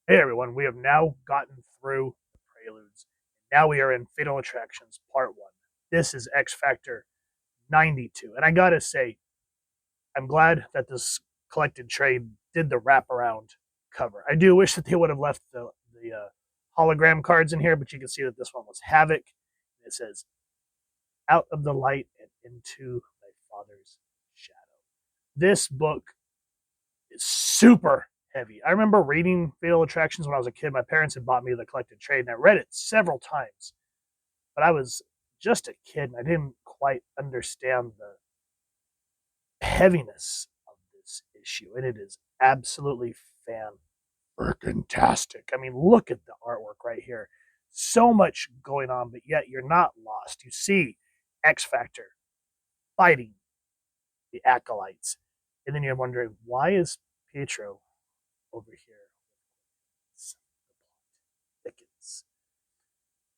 Hey everyone, we have now gotten through the preludes. Now we are in Fatal Attractions Part 1. This is X Factor 92. And I gotta say, I'm glad that this collected trade did the wraparound cover. I do wish that they would have left the hologram cards in here, but you can see that this one was Havoc. It says, "Out of the light and into thy father's shadow." This book is super heavy. I remember reading Fatal Attractions when I was a kid. My parents had bought me the collected trade, and I read it several times. But I was just a kid, and I didn't quite understand the heaviness of this issue. And it is absolutely fantastic. I mean, look at the artwork right here. So much going on, but yet you're not lost. You see X Factor fighting the acolytes, and then you're wondering, why is Pietro over here? Thickens.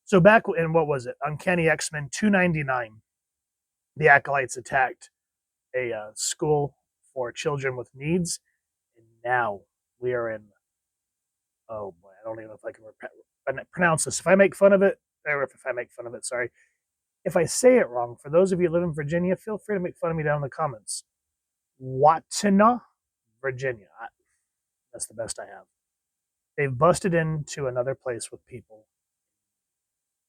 So back in, what was it, Uncanny X-Men 299, the acolytes attacked a school for children with needs, and now we are in, oh boy, I don't even know if I can pronounce this. If I make fun of it, or if I make fun of it, sorry. If I say it wrong, for those of you who live in Virginia, feel free to make fun of me down in the comments. Watana, Virginia. That's the best I have. They've busted into another place with people,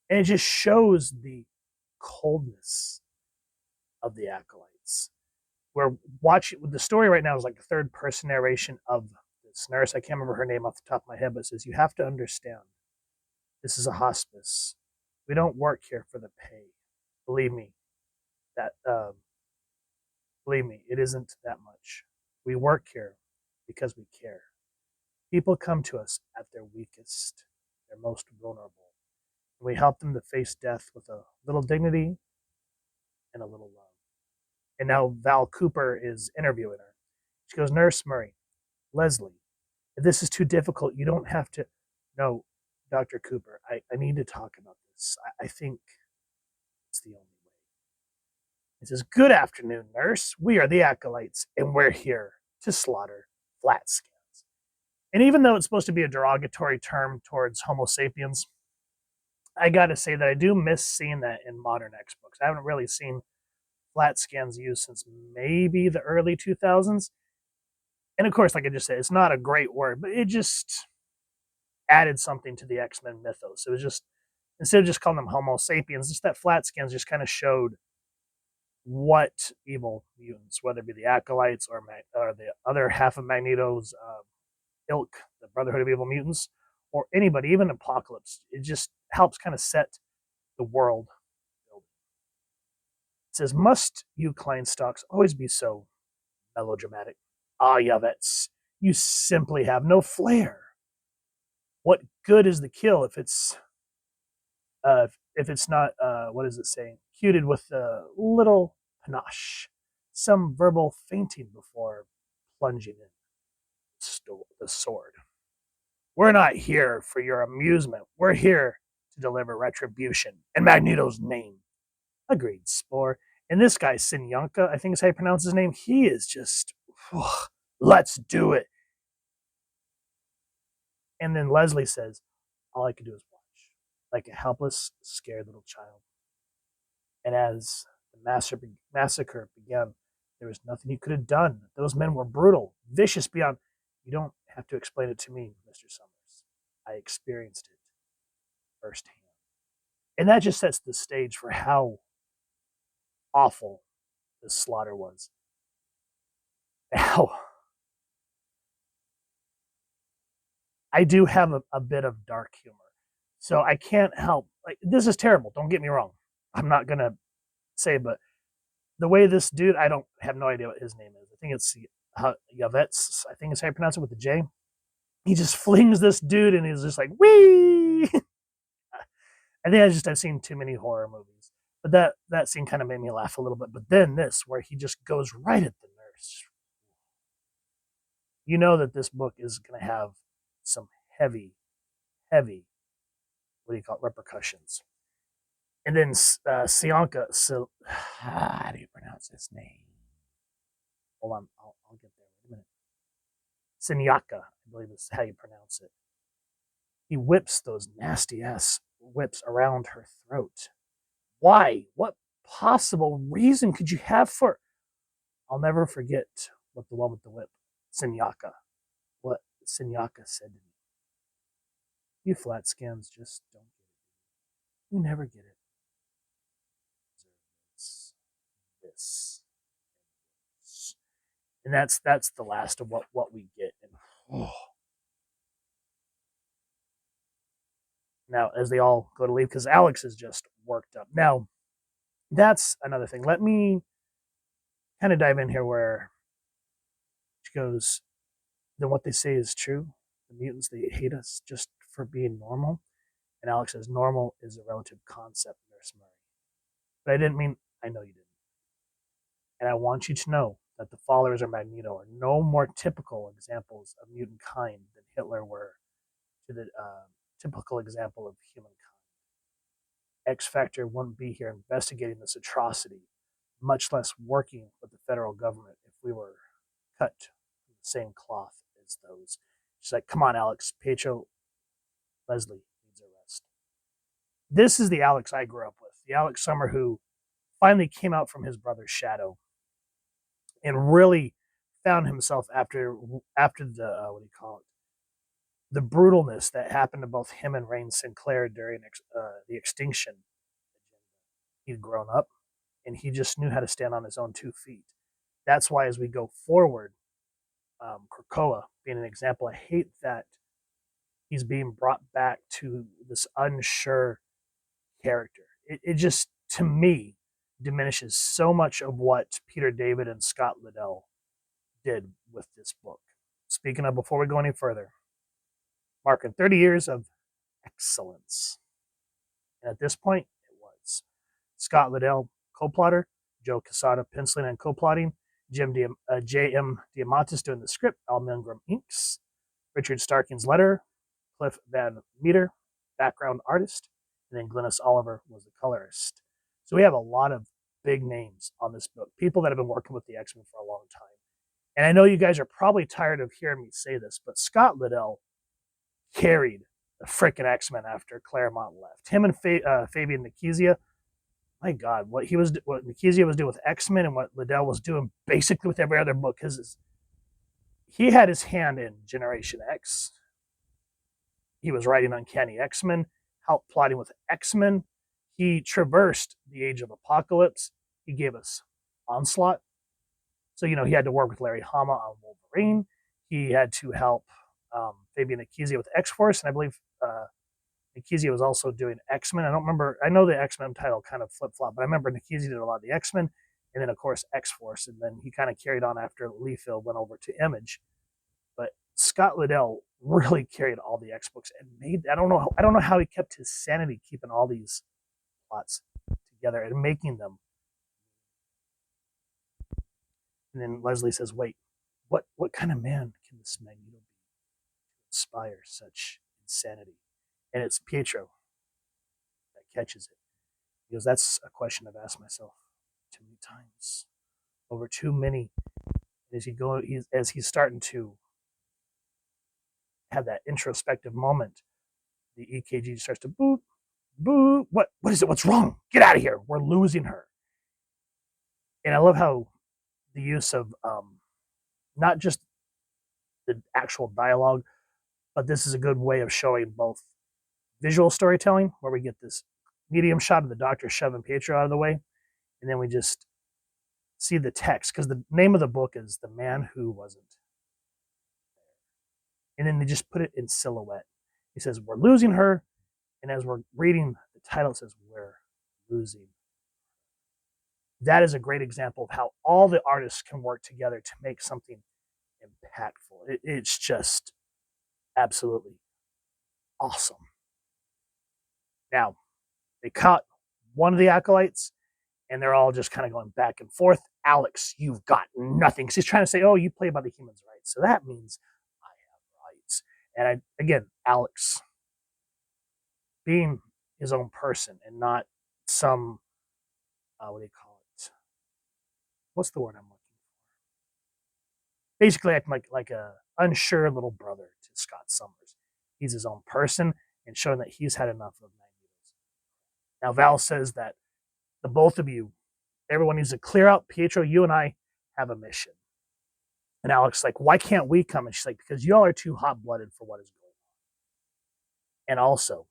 and it just shows the coldness of the acolytes. We're watching, the story right now is like the third person narration of this nurse. I can't remember her name off the top of my head, but it says, "You have to understand, this is a hospice. We don't work here for the pay. Believe me, that believe me, it isn't that much. We work here because we care. People come to us at their weakest, their most vulnerable. And we help them to face death with a little dignity and a little love." And now Val Cooper is interviewing her. She goes, "Nurse Murray, Leslie, if this is too difficult, you don't have to." "No, Dr. Cooper, I need to talk about this. I think it's the only way." He says, "Good afternoon, nurse. We are the Acolytes, and we're here to slaughter flat scans." And even though it's supposed to be a derogatory term towards Homo sapiens, I got to say that I do miss seeing that in modern X books. I haven't really seen flat scans used since maybe the early 2000s. And of course, like I just said, it's not a great word, but it just added something to the X-Men mythos. It was just, instead of just calling them Homo sapiens, just that flat scans just kind of showed what evil mutants, whether it be the acolytes or the other half of Magneto's ilk, the Brotherhood of Evil Mutants, or anybody, even Apocalypse, it just helps kind of set the world. It says, "Must you Kleinstocks always be so melodramatic? Ah, Yavets, you simply have no flair. What good is the kill if it's not, what is it saying, cuted with a little panache, some verbal fainting before plunging in the sword? We're not here for your amusement. We're here to deliver retribution in Magneto's name." Agreed, Spore. And this guy, Sinyanka, I think is how you pronounce his name, he is just, let's do it. And then Leslie says, "All I could do is watch, like a helpless, scared little child. And as the massacre began, there was nothing you could have done. Those men were brutal, vicious beyond. You don't have to explain it to me, Mr. Summers. I experienced it firsthand." And that just sets the stage for how awful this slaughter was. Now, I do have a bit of dark humor. So I can't help, like, this is terrible. Don't get me wrong. I'm not going to say, but the way this dude, I don't have no idea what his name is. I think it's Yavets. I think it's how you pronounce it, with the J. He just flings this dude, and he's just like, "Wee!" I think I've seen too many horror movies, but that scene kind of made me laugh a little bit. But then this, where he just goes right at the nurse, you know that this book is going to have some heavy, heavy, what do you call it, repercussions. And then Sianka, so how do you pronounce his name? Hold on, I'll get there in a minute. Sinyaka, I believe is how you pronounce it. He whips those nasty ass whips around her throat. Why? What possible reason could you have for? I'll never forget what the one with the whip, Senyaka, what Senyaka said to me. You flat skins just don't get it. You never get it. This. And that's the last of what we get. And oh. Now, as they all go to leave, because Alex is just worked up. Now, that's another thing. Let me kind of dive in here where she goes, then what they say is true. The mutants, they hate us just for being normal. And Alex says, normal is a relative concept, Nurse Murray. But I didn't mean, I know you didn't. And I want you to know that the followers of Magneto are no more typical examples of mutant kind than Hitler were to the typical example of humankind. X Factor wouldn't be here investigating this atrocity, much less working with the federal government if we were cut from the same cloth as those. She's like, come on, Alex. Pietro Leslie needs a rest. This is the Alex I grew up with, the Alex Summer who finally came out from his brother's shadow and really found himself after the what do you call it, the brutalness that happened to both him and Rain Sinclair during the extinction. He'd grown up and he just knew how to stand on his own 2 feet. That's why as we go forward, Krakoa being an example, I hate that he's being brought back to this unsure character. It just, to me, diminishes so much of what Peter David and Scott Liddell did with this book. Speaking of, before we go any further, marking 30 years of excellence. And at this point, it was. Scott Liddell, co-plotter, Joe Quesada penciling and co-plotting, J.M. Diamantis doing the script, Al Milgram inks, Richard Starking's letter, Cliff Van Meter, background artist, and then Glynis Oliver was the colorist. So we have a lot of big names on this book, people that have been working with the X-Men for a long time. And I know you guys are probably tired of hearing me say this, but Scott Liddell carried the frickin' X-Men after Claremont left. Him and Fabian Nicieza, my God, what Nicieza was doing with X-Men and what Liddell was doing basically with every other book, because he had his hand in Generation X. He was writing Uncanny X-Men, helped plotting with X-Men. He traversed the Age of Apocalypse. He gave us Onslaught. So, he had to work with Larry Hama on Wolverine. He had to help Fabian Nicieza with X-Force, and I believe Nicieza was also doing X-Men. I don't remember. I know the X-Men title kind of flip-flopped, but I remember Nicieza did a lot of the X-Men, and then, of course, X-Force, and then he kind of carried on after Liefeld went over to Image. But Scott Liddell really carried all the X books and made. I don't know how he kept his sanity keeping all these plots together and making them. And then Leslie says, "Wait, what kind of man can this Magneto be to inspire such insanity?" And it's Pietro that catches it. He goes, "That's a question I've asked myself too many times, over too many." As he's starting to have that introspective moment, the EKG starts to boot, boot. What is it? What's wrong? Get out of here. We're losing her. And I love how the use of not just the actual dialogue, but this is a good way of showing both visual storytelling, where we get this medium shot of the doctor shoving Pietro out of the way, and then we just see the text, because the name of the book is The Man Who Wasn't. And then they just put it in silhouette. He says, "We're losing her," and as we're reading the title, it says, "We're losing." That is a great example of how all the artists can work together to make something impactful. It's just absolutely awesome. Now, they caught one of the acolytes, and they're all just kind of going back and forth. "Alex, you've got nothing." Because he's trying to say, "Oh, you play by the humans' rights, so that means I have rights." And again, Alex being his own person and not some, what do you call it? What's the word I'm looking for? Basically acting like a unsure little brother to Scott Summers. he's his own person and showing that he's had enough of Magneto's. Now Val says that the both of you, everyone needs to clear out. Pietro, you and I have a mission. And Alex is like, why can't we come? And she's like, because y'all are too hot-blooded for what is going on. And also,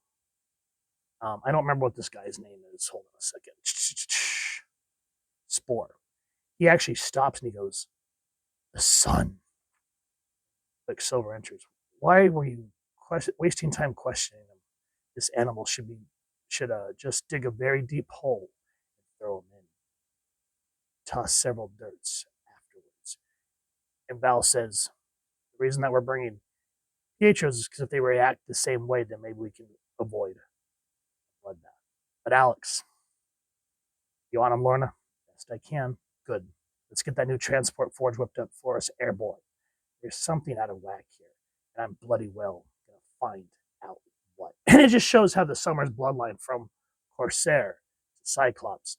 I don't remember what this guy's name is. Hold on a second. Spore. He actually stops and he goes, the sun. Like Silver enters. Why were you wasting time questioning him? This animal should just dig a very deep hole and throw him in. Toss several dirts afterwards. And Val says, the reason that we're bringing Pietro's is because if they react the same way, then maybe we can avoid bloodbath. But Alex, you want him, Lorna? Best I can. Good. Let's get that new transport forge whipped up for us, airborne. There's something out of whack here, and I'm bloody well gonna find out what. And it just shows how the Summers bloodline from Corsair to Cyclops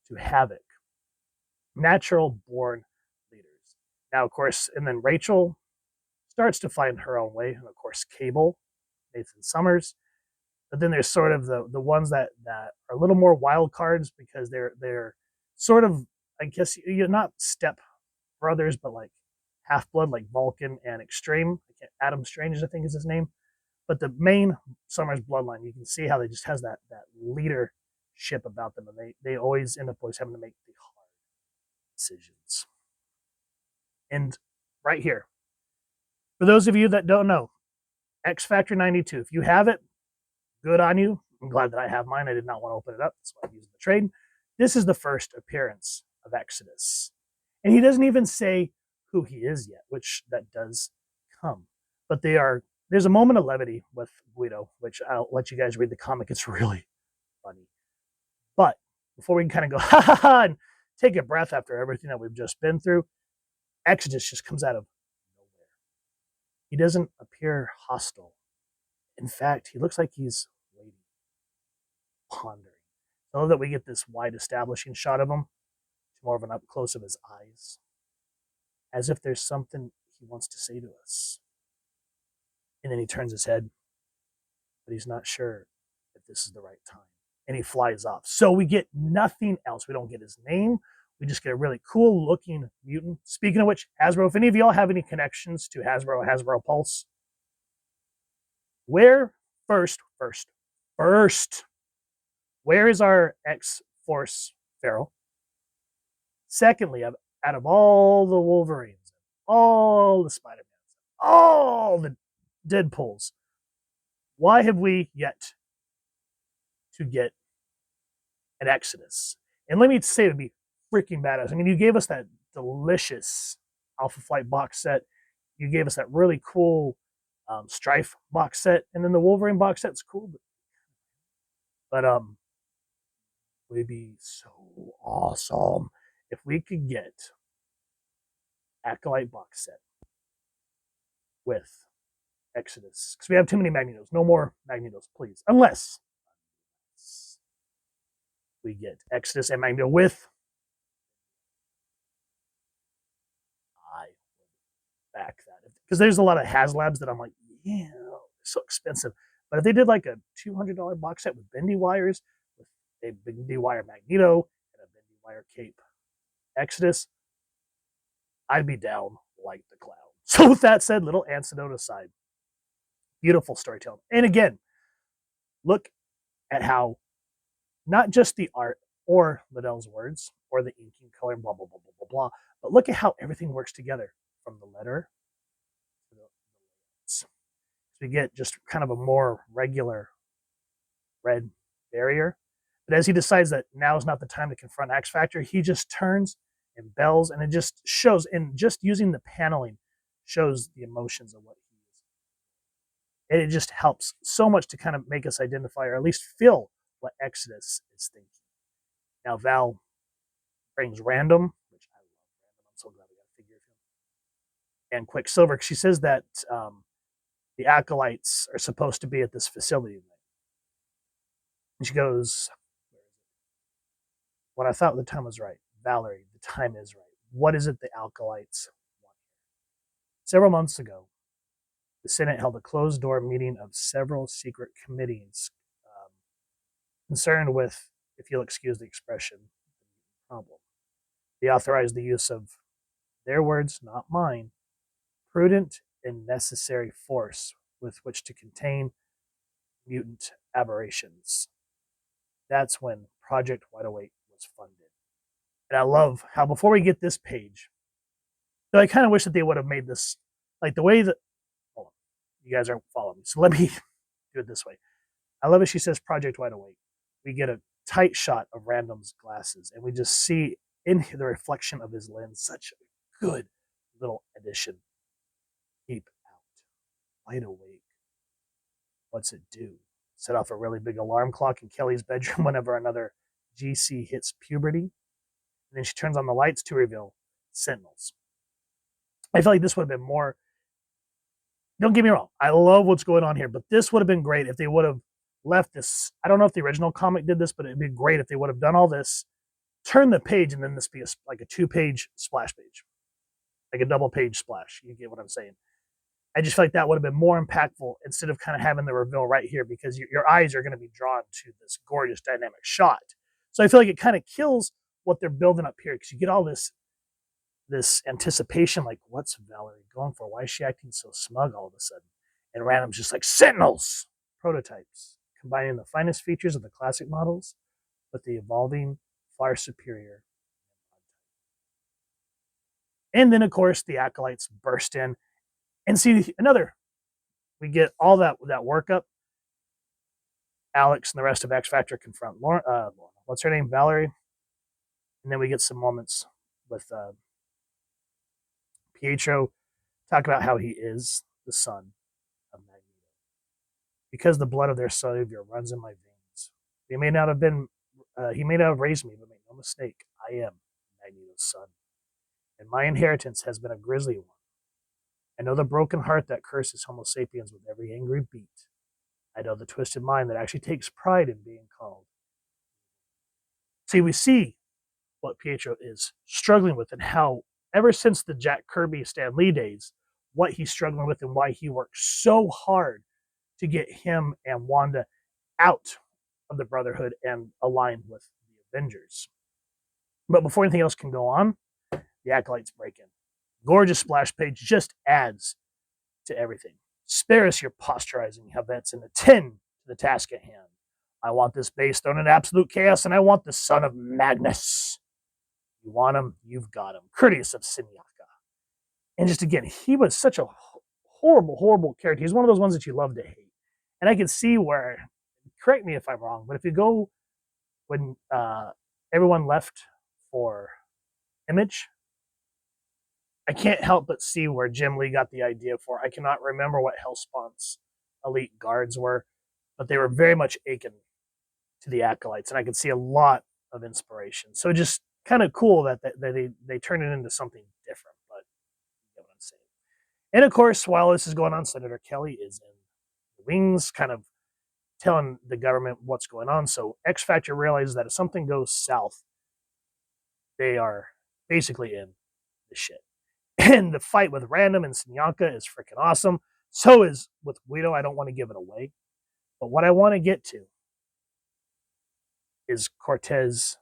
to Havoc, natural born leaders. Now, of course, and then Rachel starts to find her own way, and of course, Cable, Nathan Summers. But then there's sort of the ones that are a little more wild cards because they're sort of, I guess you're not step brothers, but like half blood, like Vulcan and Extreme. Adam Strange, I think is his name. But the main Summers bloodline, you can see how they just has that leadership about them, and they always end up having to make the hard decisions. And right here, for those of you that don't know, X Factor 92. If you have it, good on you. I'm glad that I have mine. I did not want to open it up. That's why I'm using the trade. This is the first appearance of Exodus. And he doesn't even say who he is yet, which that does come. But there's a moment of levity with Guido, which I'll let you guys read the comic. It's really funny. But before we can kind of go, ha ha ha, and take a breath after everything that we've just been through, Exodus just comes out of nowhere. He doesn't appear hostile. In fact, he looks like he's waiting, pondering. I love that we get this wide establishing shot of him, more of an up close of his eyes, as if there's something he wants to say to us. And then he turns his head, but he's not sure if this is the right time. And he flies off. So we get nothing else. We don't get his name. We just get a really cool looking mutant. Speaking of which, Hasbro, if any of y'all have any connections to Hasbro Pulse, where where is our X-Force Feral? Secondly, out of all the Wolverines, all the Spider-Mans, all the Deadpools, why have we yet to get an Exodus? And let me say, it would be freaking badass. I mean, you gave us that delicious Alpha Flight box set. You gave us that really cool Strife box set, and then the Wolverine box set's cool. But would be so awesome if we could get Acolyte box set with Exodus, because we have too many Magnetos. No more Magnetos, please. Unless we get Exodus and Magneto with, I back that, because there's a lot of HasLabs that I'm like, yeah, so expensive. But if they did like a $200 box set with bendy wires, with a bendy wire Magneto and a bendy wire cape Exodus, I'd be down like the clown. So with that said, little anecdote aside, beautiful storytelling. And again, look at how not just the art or Liddell's words or the inking color and blah, blah, blah, blah, blah, blah, but look at how everything works together from the letter to the words. So you get just kind of a more regular red barrier. But as he decides that now is not the time to confront X Factor, he just turns and bells, and it just shows, and just using the paneling shows the emotions of what he is. And it just helps so much to kind of make us identify, or at least feel what Exodus is thinking. Now Val brings Random, which I love Random. I'm so glad we got a figure of him. And Quicksilver. She says that the Acolytes are supposed to be at this facility. And she goes, what I thought the time was right. Valerie, the time is right. What is it the Acolytes want? Several months ago, The Senate held a closed-door meeting of several secret committees concerned with, if you'll excuse the expression, the problem. They authorized the use of, their words, not mine, prudent and necessary force with which to contain mutant aberrations. That's when Project Wide Awake was funded. And I love how before we get this page, so I kind of wish that they would have made this like the way that. Hold on, you guys aren't following me, so let me do it this way. I love it. She says Project Wide Awake. We get a tight shot of Random's glasses, and we just see in the reflection of his lens such a good little addition. Keep out, wide awake. What's it do? Set off a really big alarm clock in Kelly's bedroom whenever another GC hits puberty. And then she turns on the lights to reveal Sentinels. I feel like this would have been more. Don't get me wrong. I love what's going on here, but this would have been great if they would have left this. I don't know if the original comic did this, but it'd be great if they would have done all this, turn the page, and then this be like a 2-page splash page, like a double page splash. You get what I'm saying? I just feel like that would have been more impactful instead of kind of having the reveal right here, because your eyes are going to be drawn to this gorgeous dynamic shot. So I feel like it kind of kills what they're building up here, because you get all this anticipation, like, what's Valerie going for? Why is she acting so smug all of a sudden? And Random's just like, Sentinels! Prototypes, combining the finest features of the classic models with the evolving, far superior. And then, of course, the Acolytes burst in and see another. We get all that workup. Alex and the rest of X Factor confront Lauren, what's her name? Valerie. And then we get some moments with Pietro talk about how he is the son of Magneto. Because the blood of their savior runs in my veins. He may not have raised me, but make no mistake, I am Magneto's son. And my inheritance has been a grisly one. I know the broken heart that curses Homo sapiens with every angry beat. I know the twisted mind that actually takes pride in being called. See, we see what Pietro is struggling with, and how, ever since the Jack Kirby, Stan Lee days, what he's struggling with and why he worked so hard to get him and Wanda out of the Brotherhood and aligned with the Avengers. But before anything else can go on, the Acolytes break in. Gorgeous splash page just adds to everything. Spare us your posturizing, Havets, and attend to the task at hand. I want this base thrown in absolute chaos, and I want the son of Magnus. You want him, you've got him. Courteous of Sinyaka. And just again, he was such a horrible, horrible character. He's one of those ones that you love to hate. And I can see where, correct me if I'm wrong, but if you go when everyone left for Image, I can't help but see where Jim Lee got the idea for. I cannot remember what Hellspawn's elite guards were, but they were very much akin to the Acolytes, and I could see a lot of inspiration. So just kind of cool that they turn it into something different, but you know what I'm saying. And of course, while this is going on, Senator Kelly is in the wings, kind of telling the government what's going on. So X Factor realizes that if something goes south, they are basically in the shit. And the fight with Random and Sinyanka is freaking awesome. So is with Guido. I don't want to give it away. But what I want to get to is Cortez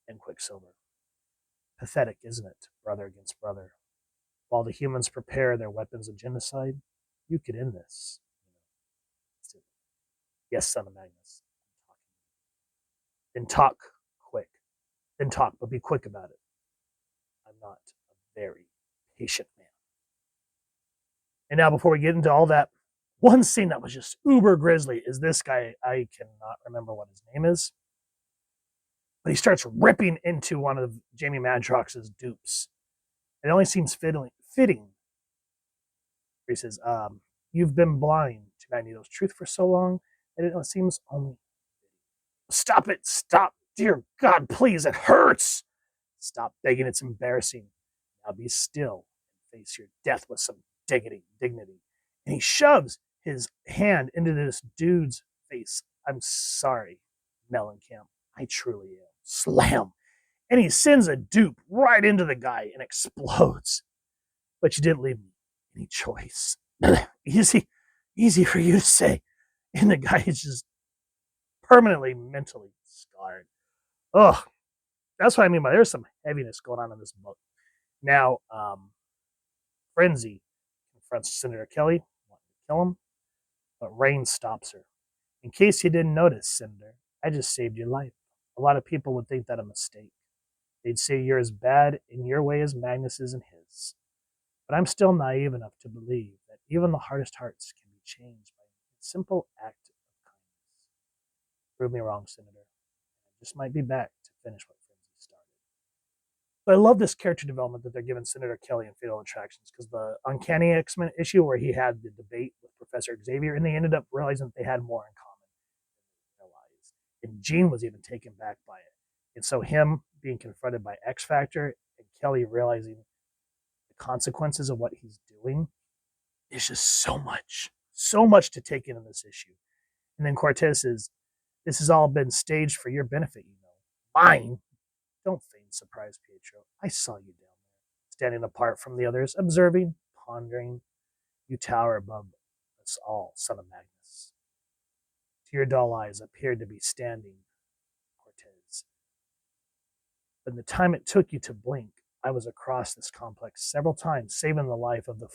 and Quicksilver. Pathetic, isn't it? Brother against brother. While the humans prepare their weapons of genocide, you could end this. Yes, son of Magnus. Then talk quick. Then talk, but be quick about it. I'm not a very patient man. And now, before we get into all that, one scene that was just uber grisly is this guy. I cannot remember what his name is, but he starts ripping into one of Jamie Madrox's dupes. It only seems fitting. He says, you've been blind to Magneto's truth for so long that it seems only. Stop it. Stop. Dear God, please. It hurts. Stop begging. It's embarrassing. Now be still and face your death with some dignity. And he shoves his hand into this dude's face. I'm sorry, Mellencamp. I truly am. Slam. And he sends a dupe right into the guy and explodes. But you didn't leave me. any choice. easy, easy for you to say. And the guy is just permanently mentally scarred. Ugh, that's what I mean by there's some heaviness going on in this book. Now, Frenzy confronts Senator Kelly, wanting to kill him, but Rain stops her. In case you didn't notice, Senator, I just saved your life. A lot of people would think that a mistake. They'd say you're as bad in your way as Magnus is in his. But I'm still naive enough to believe that even the hardest hearts can be changed by a simple act of kindness. Prove me wrong, Senator. I just might be back to finish what Frenzy started. But I love this character development that they're giving Senator Kelly in Fatal Attractions, because the Uncanny X-Men issue where he had the debate with Professor Xavier, and they ended up realizing that they had more in common than they realized. And Jean was even taken back by it. And so him being confronted by X Factor and Kelly realizing the consequences of what he's doing is just so much to take in this issue. And then Cortez says, this has all been staged for your benefit, you know. Mine? Don't feign surprise, Pietro. I saw you down there, standing apart from the others, observing, pondering. You tower above us all, son of Magnus. To your dull eyes appeared to be standing, Cortez. But in the time it took you to blink, I was across this complex several times, saving the life of the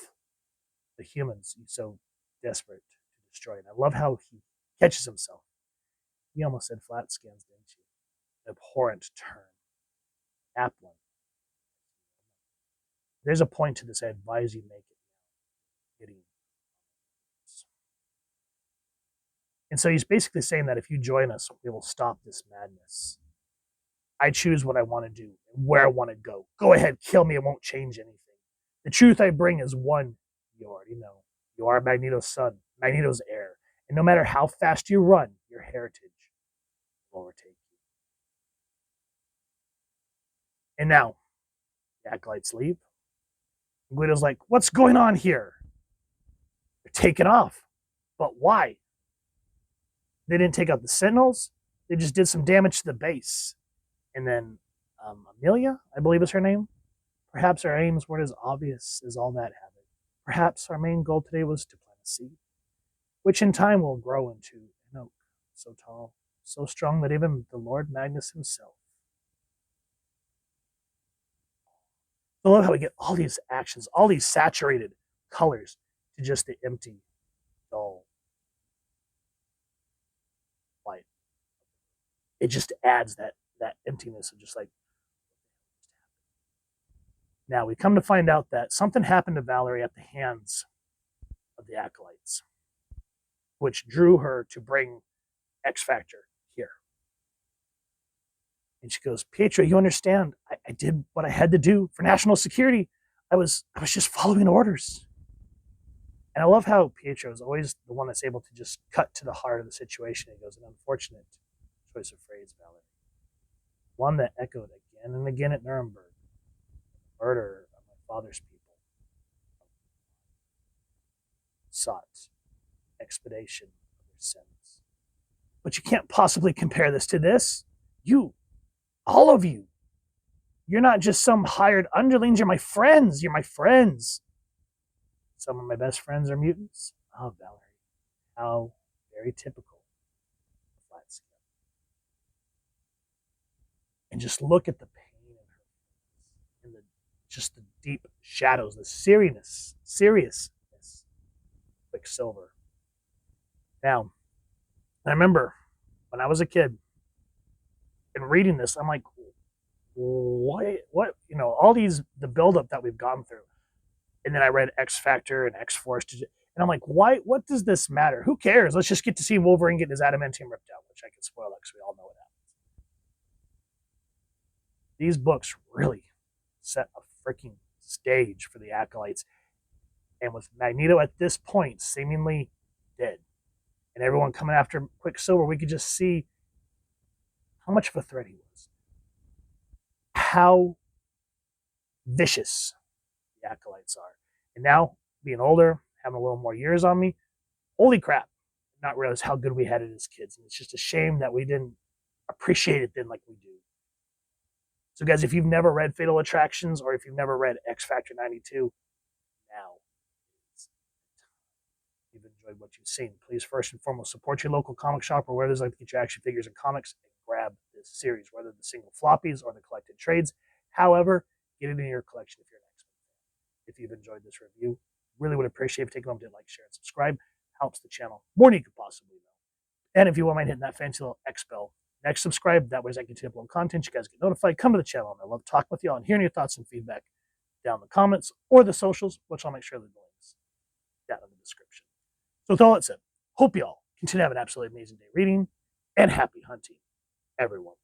humans you so desperate to destroy. And I love how he catches himself. He almost said flat skins, didn't you? An abhorrent term. Applin. There's a point to this. I advise you make it. Getting. And so he's basically saying that if you join us, we will stop this madness. I choose what I want to do and where I want to go. Go ahead, kill me. It won't change anything. The truth I bring is one you already know. You are Magneto's son, Magneto's heir. And no matter how fast you run, your heritage will overtake you. And now, the acolytes leave. And Guido's like, what's going on here? They're taking off. But why? They didn't take out the Sentinels. They just did some damage to the base. And then Amelia, I believe is her name. Perhaps our aims weren't as obvious as all that happened. Perhaps our main goal today was to plant a seed, which in time will grow into an oak so tall, so strong that even the Lord Magnus himself. I love how we get all these actions, all these saturated colors to just the empty, dull white. It just adds that emptiness of just like. Now we come to find out that something happened to Valerie at the hands of the acolytes, which drew her to bring X Factor here. And she goes, Pietro, you understand? I did what I had to do for national security. I was just following orders. And I love how Pietro is always the one that's able to just cut to the heart of the situation. He goes, an unfortunate choice of phrase, Valerie. One that echoed again and again at Nuremberg. Murder of my father's people. Sought expedition of their sins. But you can't possibly compare this to this. You, all of you, you're not just some hired underlings. You're my friends. You're my friends. Some of my best friends are mutants. Oh, Valerie, how very typical of flat skin. And just look at the pain in her face and just the deep shadows, the seriousness, Quicksilver. Now, I remember when I was a kid and reading this, I'm like, what, all the buildup that we've gone through. And then I read X Factor and X Force, and I'm like, what does this matter? Who cares? Let's just get to see Wolverine getting his adamantium ripped out, which I can spoil because we all know what happens. These books really set a freaking stage for the Acolytes. And with Magneto at this point seemingly dead, and everyone coming after Quicksilver, we could just see how much of a threat he was. How vicious the Acolytes are. And now, being older, having a little more years on me, holy crap, not realize how good we had it as kids. And it's just a shame that we didn't appreciate it then like we do. So guys, if you've never read Fatal Attractions or if you've never read X Factor 92, now enjoyed what you've seen. Please first and foremost support your local comic shop or where there's like to get your action figures and comics and grab this series, whether the single floppies or the collected trades. However, get it in your collection if you're an X-Men fan. If you've enjoyed this review, really would appreciate if you take a moment to like, share, and subscribe. Helps the channel more than you could possibly know. And if you won't mind hitting that fancy little X bell next, subscribe. That way, as I continue to upload content, you guys get notified. Come to the channel, and I love talking with y'all and hearing your thoughts and feedback down in the comments or the socials, which I'll make sure that the links down in the description. So with all that said, hope y'all continue to have an absolutely amazing day reading, and happy hunting, everyone.